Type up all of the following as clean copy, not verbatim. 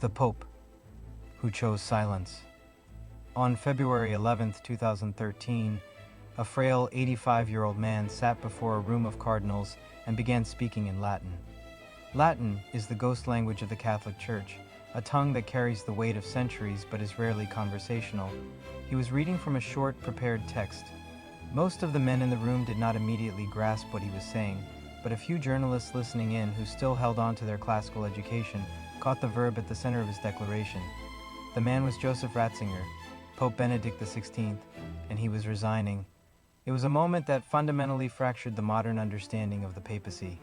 The Pope, who chose silence. On February 11, 2013, a frail 85-year-old man sat before a room of cardinals and began speaking in Latin. Latin is the ghost language of the Catholic Church, a tongue that carries the weight of centuries but is rarely conversational. He was reading from a short, prepared text. Most of the men in the room did not immediately grasp what he was saying, but a few journalists listening in who still held on to their classical education caught the verb at the center of his declaration. The man was Joseph Ratzinger, Pope Benedict XVI, and he was resigning. It was a moment that fundamentally fractured the modern understanding of the papacy.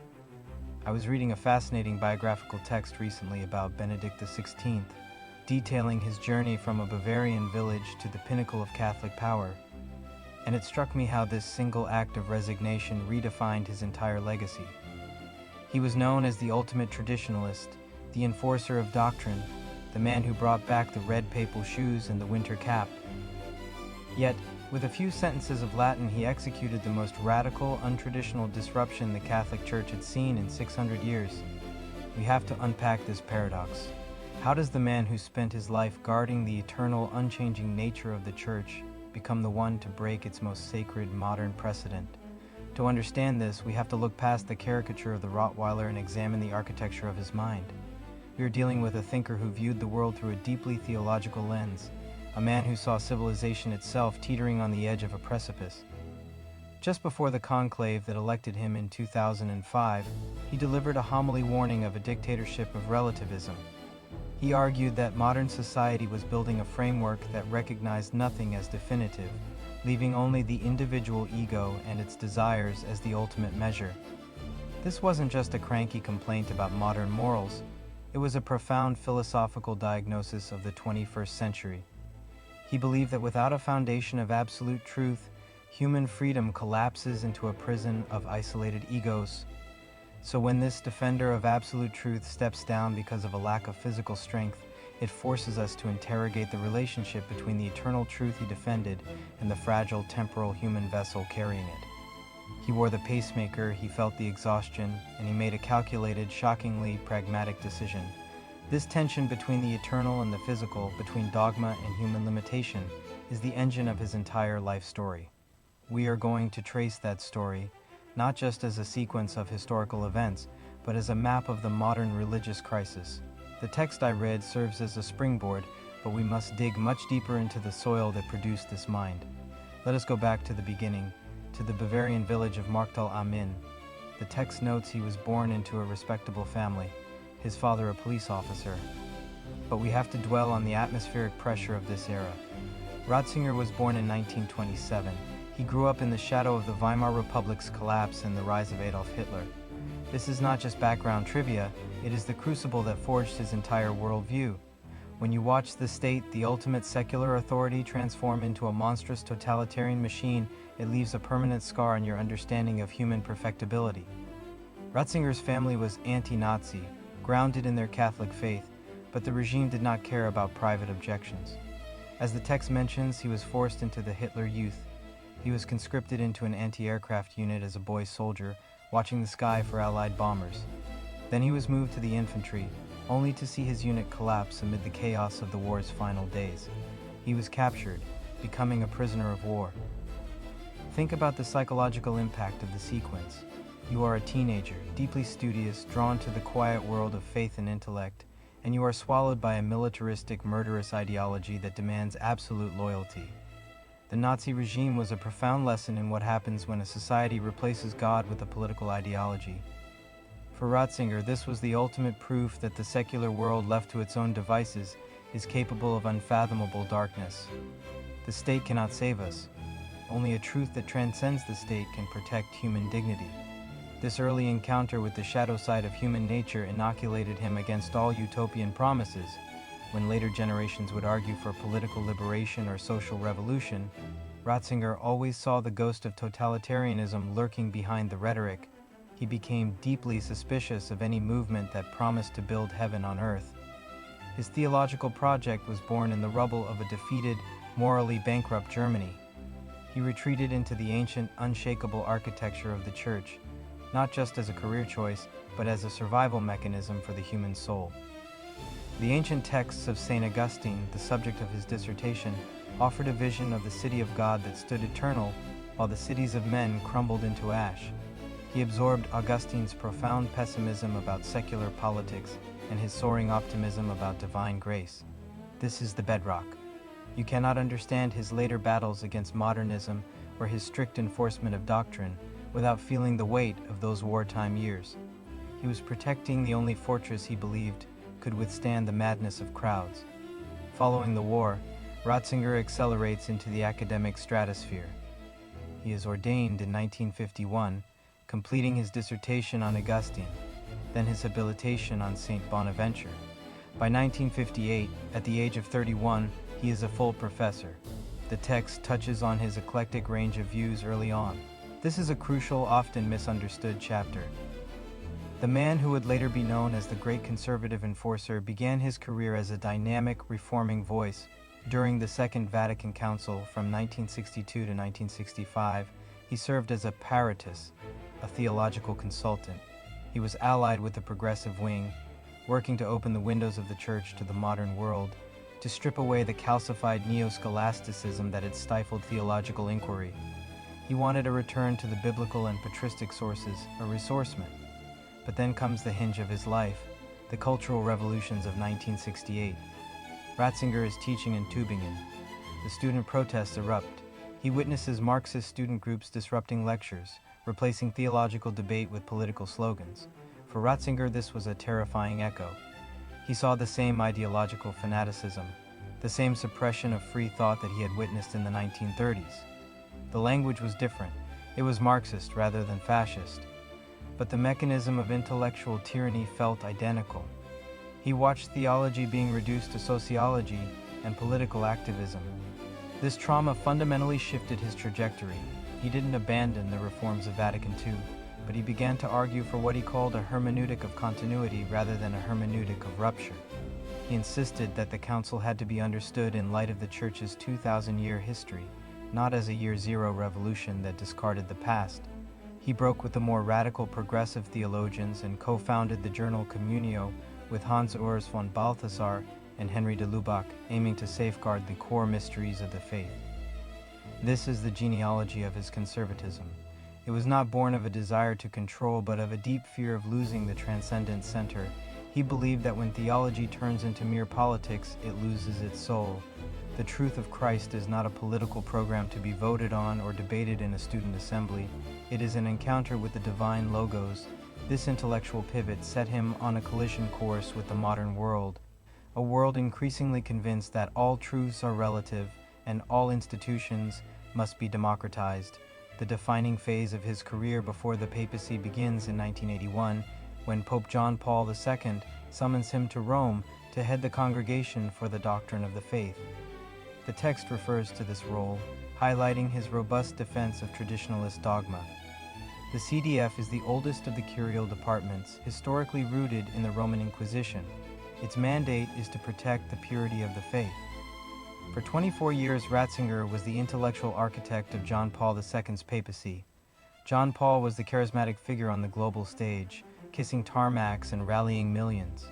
I was reading a fascinating biographical text recently about Benedict XVI, detailing his journey from a Bavarian village to the pinnacle of Catholic power. And it struck me how this single act of resignation redefined his entire legacy. He was known as the ultimate traditionalist, the enforcer of doctrine, the man who brought back the red papal shoes and the winter cap. Yet, with a few sentences of Latin, he executed the most radical, untraditional disruption the Catholic Church had seen in 600 years. We have to unpack this paradox. How does the man who spent his life guarding the eternal, unchanging nature of the Church become the one to break its most sacred modern precedent? To understand this, we have to look past the caricature of the Rottweiler and examine the architecture of his mind. We are dealing with a thinker who viewed the world through a deeply theological lens, a man who saw civilization itself teetering on the edge of a precipice. Just before the conclave that elected him in 2005, he delivered a homily warning of a dictatorship of relativism. He argued that modern society was building a framework that recognized nothing as definitive, leaving only the individual ego and its desires as the ultimate measure. This wasn't just a cranky complaint about modern morals, it was a profound philosophical diagnosis of the 21st century. He believed that without a foundation of absolute truth, human freedom collapses into a prison of isolated egos. So when this defender of absolute truth steps down because of a lack of physical strength, it forces us to interrogate the relationship between the eternal truth he defended and the fragile temporal human vessel carrying it. He wore the pacemaker, he felt the exhaustion, and he made a calculated, shockingly pragmatic decision. This tension between the eternal and the physical, between dogma and human limitation, is the engine of his entire life story. We are going to trace that story, not just as a sequence of historical events, but as a map of the modern religious crisis. The text I read serves as a springboard, but we must dig much deeper into the soil that produced this mind. Let us go back to the beginning, to the Bavarian village of Marktal am Inn. The text notes he was born into a respectable family, his father a police officer. But we have to dwell on the atmospheric pressure of this era. Ratzinger was born in 1927. He grew up in the shadow of the Weimar Republic's collapse and the rise of Adolf Hitler. This is not just background trivia, it is the crucible that forged his entire worldview. When you watch the state, the ultimate secular authority, transform into a monstrous totalitarian machine, it leaves a permanent scar on your understanding of human perfectibility. Ratzinger's family was anti-Nazi, grounded in their Catholic faith, but the regime did not care about private objections. As the text mentions, he was forced into the Hitler Youth. He was conscripted into an anti-aircraft unit as a boy soldier, watching the sky for Allied bombers. Then he was moved to the infantry, only to see his unit collapse amid the chaos of the war's final days. He was captured, becoming a prisoner of war. Think about the psychological impact of the sequence. You are a teenager, deeply studious, drawn to the quiet world of faith and intellect, and you are swallowed by a militaristic, murderous ideology that demands absolute loyalty. The Nazi regime was a profound lesson in what happens when a society replaces God with a political ideology. For Ratzinger, this was the ultimate proof that the secular world left to its own devices is capable of unfathomable darkness. The state cannot save us. Only a truth that transcends the state can protect human dignity. This early encounter with the shadow side of human nature inoculated him against all utopian promises. When later generations would argue for political liberation or social revolution, Ratzinger always saw the ghost of totalitarianism lurking behind the rhetoric. He became deeply suspicious of any movement that promised to build heaven on earth. His theological project was born in the rubble of a defeated, morally bankrupt Germany. He retreated into the ancient, unshakable architecture of the Church, not just as a career choice, but as a survival mechanism for the human soul. The ancient texts of St. Augustine, the subject of his dissertation, offered a vision of the city of God that stood eternal, while the cities of men crumbled into ash. He absorbed Augustine's profound pessimism about secular politics and his soaring optimism about divine grace. This is the bedrock. You cannot understand his later battles against modernism or his strict enforcement of doctrine without feeling the weight of those wartime years. He was protecting the only fortress he believed could withstand the madness of crowds. Following the war, Ratzinger accelerates into the academic stratosphere. He is ordained in 1951, completing his dissertation on Augustine, then his habilitation on St. Bonaventure. By 1958, at the age of 31, he is a full professor. The text touches on his eclectic range of views early on. This is a crucial, often misunderstood chapter. The man who would later be known as the Great Conservative Enforcer began his career as a dynamic, reforming voice. During the Second Vatican Council from 1962 to 1965, he served as a paratus, a theological consultant. He was allied with the progressive wing, working to open the windows of the Church to the modern world, to strip away the calcified neo-scholasticism that had stifled theological inquiry. He wanted a return to the biblical and patristic sources, a ressourcement. But then comes the hinge of his life, the cultural revolutions of 1968. Ratzinger is teaching in Tübingen. The student protests erupt. He witnesses Marxist student groups disrupting lectures, replacing theological debate with political slogans. For Ratzinger, this was a terrifying echo. He saw the same ideological fanaticism, the same suppression of free thought that he had witnessed in the 1930s. The language was different. It was Marxist rather than fascist. But the mechanism of intellectual tyranny felt identical. He watched theology being reduced to sociology and political activism. This trauma fundamentally shifted his trajectory. He didn't abandon the reforms of Vatican II, but he began to argue for what he called a hermeneutic of continuity rather than a hermeneutic of rupture. He insisted that the Council had to be understood in light of the Church's 2,000-year history, not as a year zero revolution that discarded the past. He broke with the more radical progressive theologians and co-founded the journal Communio with Hans Urs von Balthasar and Henry de Lubac, aiming to safeguard the core mysteries of the faith. This is the genealogy of his conservatism. It was not born of a desire to control, but of a deep fear of losing the transcendent center. He believed that when theology turns into mere politics, it loses its soul. The truth of Christ is not a political program to be voted on or debated in a student assembly. It is an encounter with the divine logos. This intellectual pivot set him on a collision course with the modern world, a world increasingly convinced that all truths are relative and all institutions must be democratized. The defining phase of his career before the papacy begins in 1981, when Pope John Paul II summons him to Rome to head the Congregation for the Doctrine of the Faith. The text refers to this role, highlighting his robust defense of traditionalist dogma. The CDF is the oldest of the curial departments, historically rooted in the Roman Inquisition. Its mandate is to protect the purity of the faith. For 24 years, Ratzinger was the intellectual architect of John Paul II's papacy. John Paul was the charismatic figure on the global stage, kissing tarmacs and rallying millions.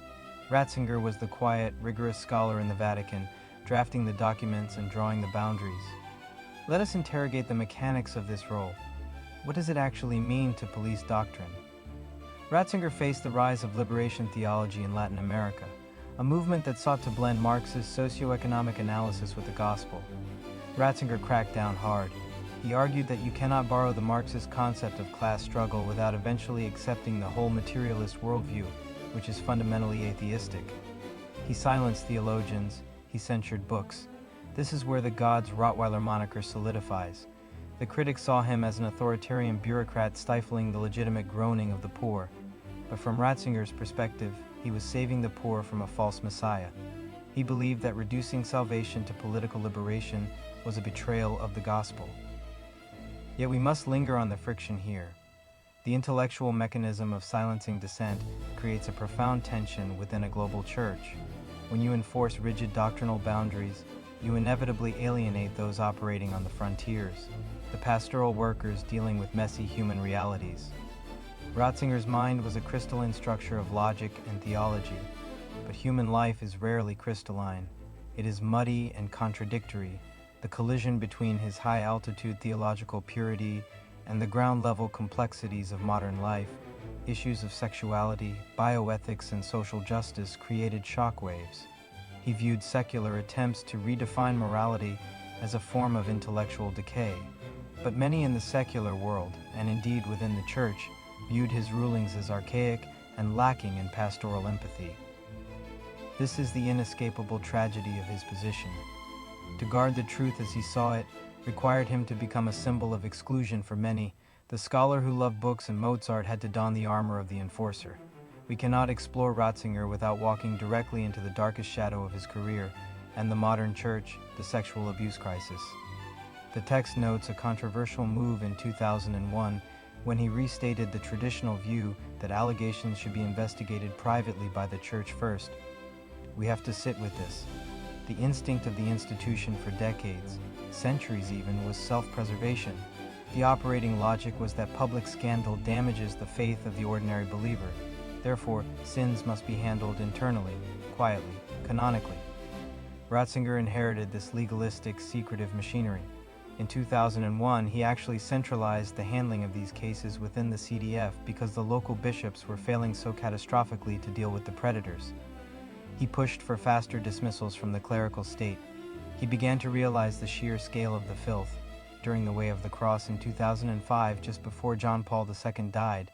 Ratzinger was the quiet, rigorous scholar in the Vatican, drafting the documents and drawing the boundaries. Let us interrogate the mechanics of this role. What does it actually mean to police doctrine? Ratzinger faced the rise of liberation theology in Latin America, a movement that sought to blend Marxist socioeconomic analysis with the gospel. Ratzinger cracked down hard. He argued that you cannot borrow the Marxist concept of class struggle without eventually accepting the whole materialist worldview, which is fundamentally atheistic. He silenced theologians. He censored books. This is where the God's Rottweiler moniker solidifies. The critics saw him as an authoritarian bureaucrat stifling the legitimate groaning of the poor. But from Ratzinger's perspective, he was saving the poor from a false messiah. He believed that reducing salvation to political liberation was a betrayal of the gospel. Yet we must linger on the friction here. The intellectual mechanism of silencing dissent creates a profound tension within a global church. When you enforce rigid doctrinal boundaries, you inevitably alienate those operating on the frontiers, the pastoral workers dealing with messy human realities. Ratzinger's mind was a crystalline structure of logic and theology, but human life is rarely crystalline. It is muddy and contradictory, the collision between his high-altitude theological purity and the ground-level complexities of modern life. Issues of sexuality, bioethics, and social justice created shockwaves. He viewed secular attempts to redefine morality as a form of intellectual decay. But many in the secular world, and indeed within the Church, viewed his rulings as archaic and lacking in pastoral empathy. This is the inescapable tragedy of his position. To guard the truth as he saw it required him to become a symbol of exclusion for many. The scholar who loved books and Mozart had to don the armor of the enforcer. We cannot explore Ratzinger without walking directly into the darkest shadow of his career and the modern church, the sexual abuse crisis. The text notes a controversial move in 2001 when he restated the traditional view that allegations should be investigated privately by the church first. We have to sit with this. The instinct of the institution for decades, centuries even, was self-preservation. The operating logic was that public scandal damages the faith of the ordinary believer. Therefore, sins must be handled internally, quietly, canonically. Ratzinger inherited this legalistic, secretive machinery. In 2001, he actually centralized the handling of these cases within the CDF because the local bishops were failing so catastrophically to deal with the predators. He pushed for faster dismissals from the clerical state. He began to realize the sheer scale of the filth. During the Way of the Cross in 2005, just before John Paul II died,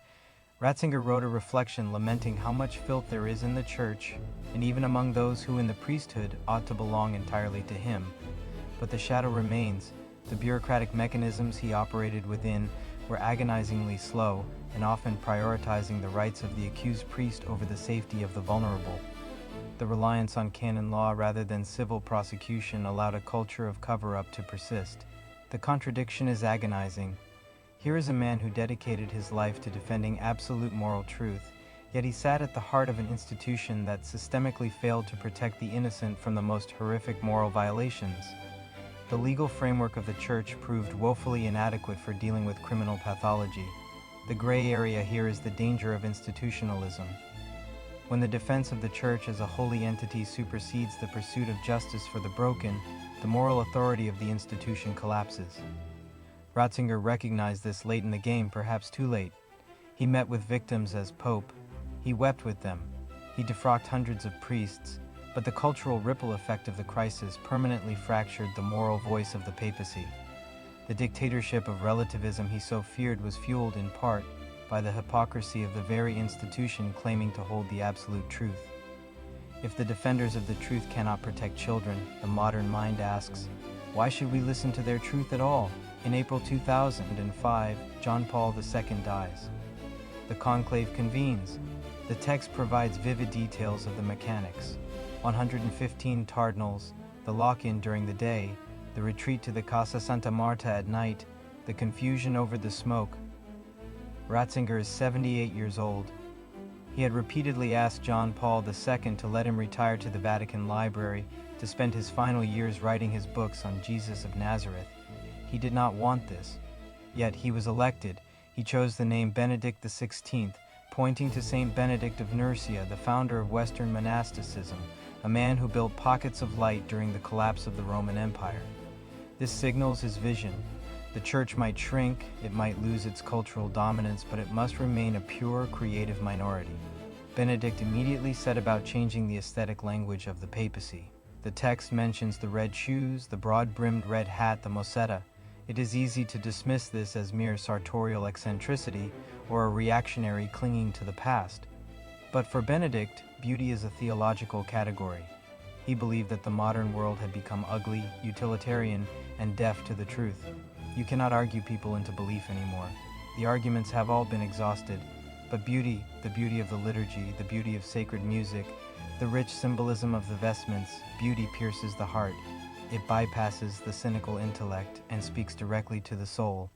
Ratzinger wrote a reflection lamenting how much filth there is in the Church, and even among those who in the priesthood ought to belong entirely to him. But the shadow remains. The bureaucratic mechanisms he operated within were agonizingly slow and often prioritizing the rights of the accused priest over the safety of the vulnerable. The reliance on canon law rather than civil prosecution allowed a culture of cover-up to persist. The contradiction is agonizing. Here is a man who dedicated his life to defending absolute moral truth, yet he sat at the heart of an institution that systemically failed to protect the innocent from the most horrific moral violations. The legal framework of the Church proved woefully inadequate for dealing with criminal pathology. The gray area here is the danger of institutionalism. When the defense of the Church as a holy entity supersedes the pursuit of justice for the broken, the moral authority of the institution collapses. Ratzinger recognized this late in the game, perhaps too late. He met with victims as Pope. He wept with them. He defrocked hundreds of priests, but the cultural ripple effect of the crisis permanently fractured the moral voice of the papacy. The dictatorship of relativism he so feared was fueled in part by the hypocrisy of the very institution claiming to hold the absolute truth. If the defenders of the truth cannot protect children, the modern mind asks, why should we listen to their truth at all? In April 2005, John Paul II dies. The conclave convenes. The text provides vivid details of the mechanics. 115 cardinals, the lock-in during the day, the retreat to the Casa Santa Marta at night, the confusion over the smoke. Ratzinger is 78 years old. He had repeatedly asked John Paul II to let him retire to the Vatican Library to spend his final years writing his books on Jesus of Nazareth. He did not want this. Yet he was elected. He chose the name Benedict XVI, pointing to Saint Benedict of Nursia, the founder of Western monasticism, a man who built pockets of light during the collapse of the Roman Empire. This signals his vision. The Church might shrink, it might lose its cultural dominance, but it must remain a pure, creative minority. Benedict immediately set about changing the aesthetic language of the papacy. The text mentions the red shoes, the broad-brimmed red hat, the mossetta. It is easy to dismiss this as mere sartorial eccentricity or a reactionary clinging to the past. But for Benedict, beauty is a theological category. He believed that the modern world had become ugly, utilitarian, and deaf to the truth. You cannot argue people into belief anymore. The arguments have all been exhausted. But beauty, the beauty of the liturgy, the beauty of sacred music, the rich symbolism of the vestments, beauty pierces the heart. It bypasses the cynical intellect and speaks directly to the soul.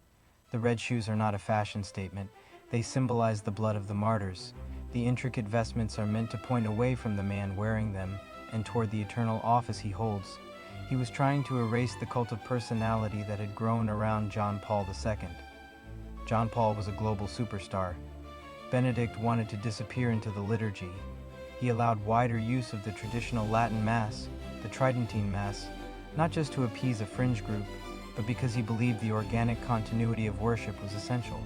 The red shoes are not a fashion statement. They symbolize the blood of the martyrs. The intricate vestments are meant to point away from the man wearing them and toward the eternal office he holds. He was trying to erase the cult of personality that had grown around John Paul II. John Paul was a global superstar. Benedict wanted to disappear into the liturgy. He allowed wider use of the traditional Latin Mass, the Tridentine Mass, not just to appease a fringe group, but because he believed the organic continuity of worship was essential.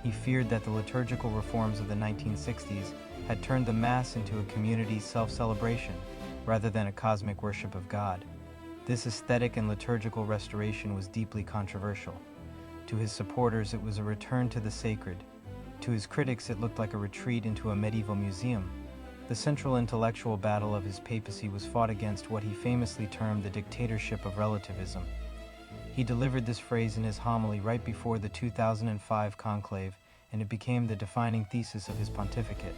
He feared that the liturgical reforms of the 1960s had turned the Mass into a community self-celebration rather than a cosmic worship of God. This aesthetic and liturgical restoration was deeply controversial. To his supporters, it was a return to the sacred. To his critics, it looked like a retreat into a medieval museum. The central intellectual battle of his papacy was fought against what he famously termed the dictatorship of relativism. He delivered this phrase in his homily right before the 2005 conclave, and it became the defining thesis of his pontificate.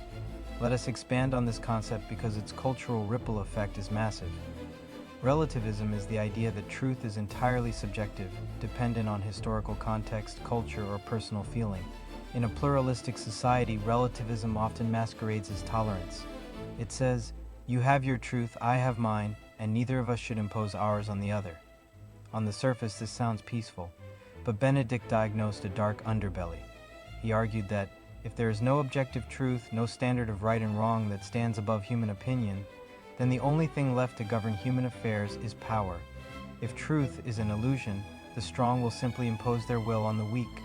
Let us expand on this concept because its cultural ripple effect is massive. Relativism is the idea that truth is entirely subjective, dependent on historical context, culture, or personal feeling. In a pluralistic society, relativism often masquerades as tolerance. It says, "You have your truth, I have mine, and neither of us should impose ours on the other." On the surface, this sounds peaceful, but Benedict diagnosed a dark underbelly. He argued that if there is no objective truth, no standard of right and wrong that stands above human opinion, then the only thing left to govern human affairs is power. If truth is an illusion, the strong will simply impose their will on the weak.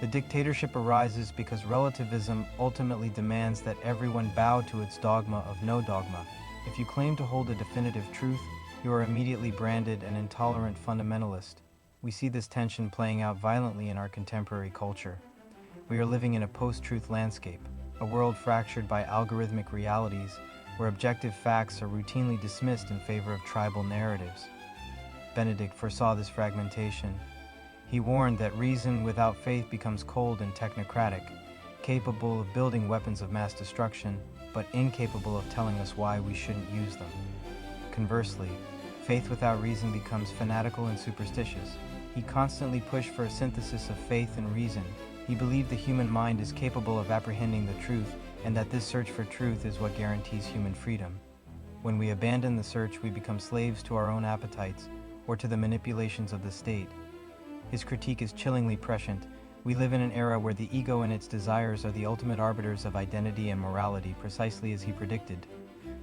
The dictatorship arises because relativism ultimately demands that everyone bow to its dogma of no dogma. If you claim to hold a definitive truth, you are immediately branded an intolerant fundamentalist. We see this tension playing out violently in our contemporary culture. We are living in a post-truth landscape, a world fractured by algorithmic realities where objective facts are routinely dismissed in favor of tribal narratives. Benedict foresaw this fragmentation. He warned that reason without faith becomes cold and technocratic, capable of building weapons of mass destruction, but incapable of telling us why we shouldn't use them. Conversely, faith without reason becomes fanatical and superstitious. He constantly pushed for a synthesis of faith and reason. He believed the human mind is capable of apprehending the truth, and that this search for truth is what guarantees human freedom. When we abandon the search, we become slaves to our own appetites or to the manipulations of the state. His critique is chillingly prescient. We live in an era where the ego and its desires are the ultimate arbiters of identity and morality, precisely as he predicted.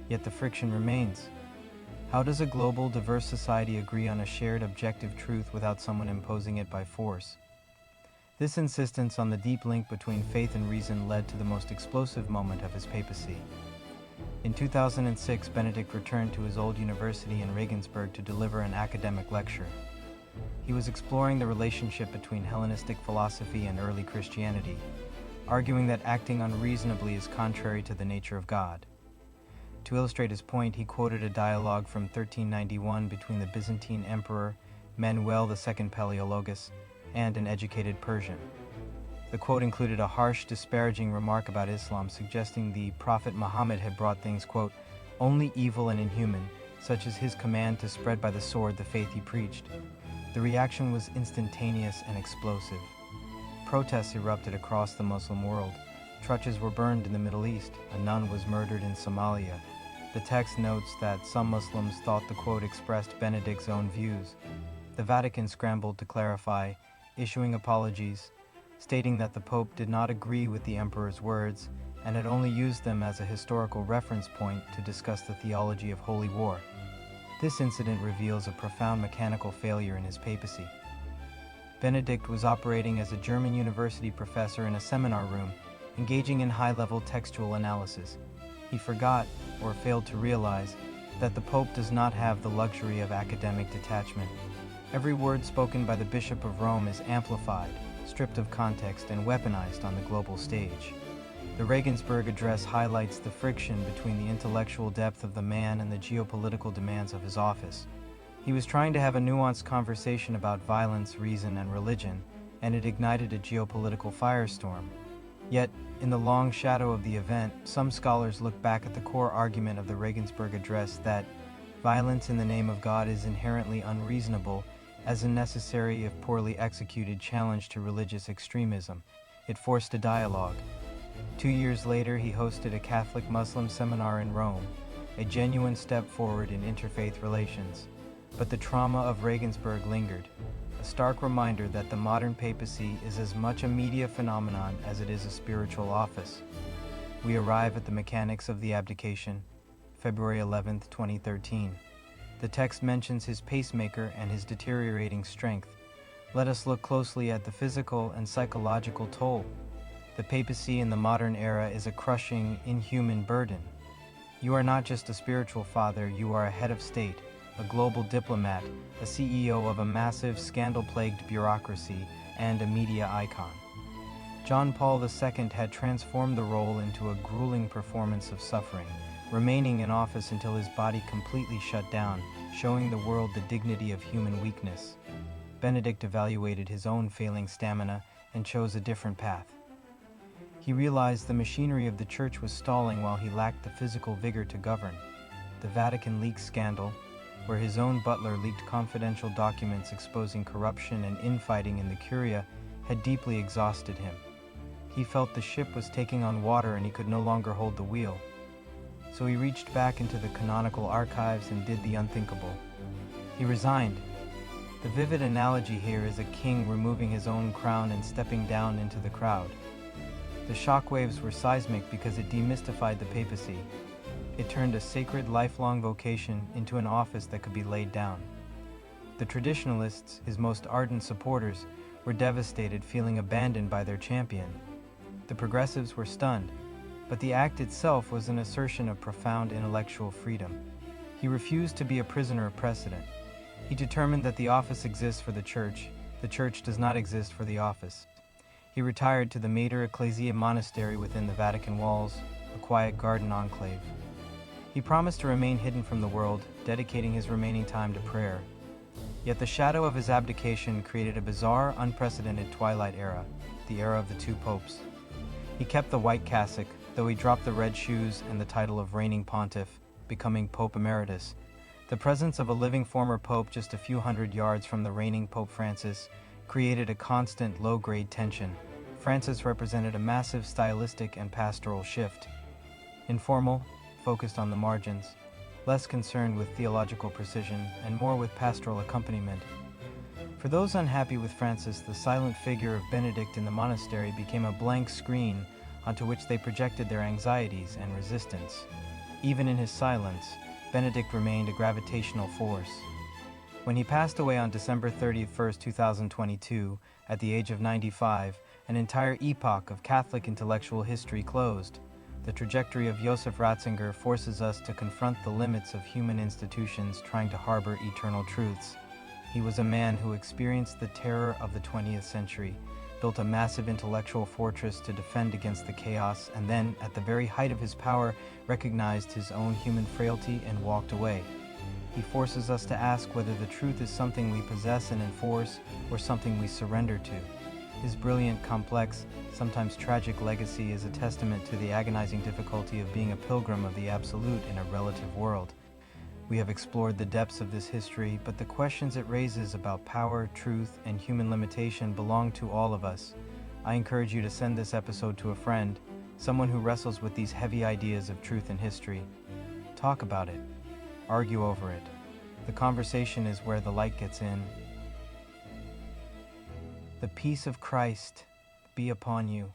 Yet the friction remains. How does a global, diverse society agree on a shared objective truth without someone imposing it by force? This insistence on the deep link between faith and reason led to the most explosive moment of his papacy. In 2006, Benedict returned to his old university in Regensburg to deliver an academic lecture. He was exploring the relationship between Hellenistic philosophy and early Christianity, arguing that acting unreasonably is contrary to the nature of God. To illustrate his point, he quoted a dialogue from 1391 between the Byzantine Emperor Manuel II Palaeologus and an educated Persian. The quote included a harsh, disparaging remark about Islam, suggesting the Prophet Muhammad had brought things, quote, only evil and inhuman, such as his command to spread by the sword the faith he preached. The reaction was instantaneous and explosive. Protests erupted across the Muslim world. Churches were burned in the Middle East. A nun was murdered in Somalia. The text notes that some Muslims thought the quote expressed Benedict's own views. The Vatican scrambled to clarify, issuing apologies, stating that the Pope did not agree with the Emperor's words and had only used them as a historical reference point to discuss the theology of holy war. This incident reveals a profound mechanical failure in his papacy. Benedict was operating as a German university professor in a seminar room, engaging in high-level textual analysis. He forgot, or failed to realize, that the Pope does not have the luxury of academic detachment. Every word spoken by the Bishop of Rome is amplified, stripped of context, and weaponized on the global stage. The Regensburg address highlights the friction between the intellectual depth of the man and the geopolitical demands of his office. He was trying to have a nuanced conversation about violence, reason, and religion, and it ignited a geopolitical firestorm. Yet, in the long shadow of the event, some scholars look back at the core argument of the Regensburg Address that violence in the name of God is inherently unreasonable as a necessary, if poorly executed, challenge to religious extremism. It forced a dialogue. 2 years later, he hosted a Catholic-Muslim seminar in Rome, a genuine step forward in interfaith relations. But the trauma of Regensburg lingered, a stark reminder that the modern papacy is as much a media phenomenon as it is a spiritual office. we arrive at the mechanics of the abdication, February 11, 2013. The text mentions his pacemaker and his deteriorating strength. Let us look closely at the physical and psychological toll. The papacy in the modern era is a crushing, inhuman burden. You are not just a spiritual father, you are a head of state, a global diplomat, a CEO of a massive, scandal-plagued bureaucracy, and a media icon. John Paul II had transformed the role into a grueling performance of suffering, remaining in office until his body completely shut down, showing the world the dignity of human weakness. Benedict evaluated his own failing stamina and chose a different path. He realized the machinery of the church was stalling while he lacked the physical vigor to govern. The Vatican leaks scandal, where his own butler leaked confidential documents exposing corruption and infighting in the Curia, had deeply exhausted him. He felt the ship was taking on water and he could no longer hold the wheel. So he reached back into the canonical archives and did the unthinkable. He resigned. The vivid analogy here is a king removing his own crown and stepping down into the crowd. The shockwaves were seismic because it demystified the papacy. It turned a sacred lifelong vocation into an office that could be laid down. The traditionalists, his most ardent supporters, were devastated, feeling abandoned by their champion. The progressives were stunned, but the act itself was an assertion of profound intellectual freedom. He refused to be a prisoner of precedent. He determined that the office exists for the church does not exist for the office. He retired to the Mater Ecclesiae monastery within the Vatican walls, a quiet garden enclave. He promised to remain hidden from the world, dedicating his remaining time to prayer. Yet the shadow of his abdication created a bizarre, unprecedented twilight era, the era of the two popes. He kept the white cassock, though he dropped the red shoes and the title of reigning pontiff, becoming Pope Emeritus. The presence of a living former pope just a few hundred yards from the reigning Pope Francis created a constant low-grade tension. Francis represented a massive stylistic and pastoral shift. Informal, focused on the margins, less concerned with theological precision and more with pastoral accompaniment. For those unhappy with Francis, the silent figure of Benedict in the monastery became a blank screen onto which they projected their anxieties and resistance. Even in his silence, Benedict remained a gravitational force. When he passed away on December 31, 2022, at the age of 95, an entire epoch of Catholic intellectual history closed. The trajectory of Joseph Ratzinger forces us to confront the limits of human institutions trying to harbor eternal truths. He was a man who experienced the terror of the 20th century, built a massive intellectual fortress to defend against the chaos, and then, at the very height of his power, recognized his own human frailty and walked away. He forces us to ask whether the truth is something we possess and enforce, or something we surrender to. His brilliant, complex, sometimes tragic legacy is a testament to the agonizing difficulty of being a pilgrim of the absolute in a relative world. We have explored the depths of this history, but the questions it raises about power, truth, and human limitation belong to all of us. I encourage you to send this episode to a friend, someone who wrestles with these heavy ideas of truth and history. Talk about it. Argue over it. The conversation is where the light gets in. The peace of Christ be upon you.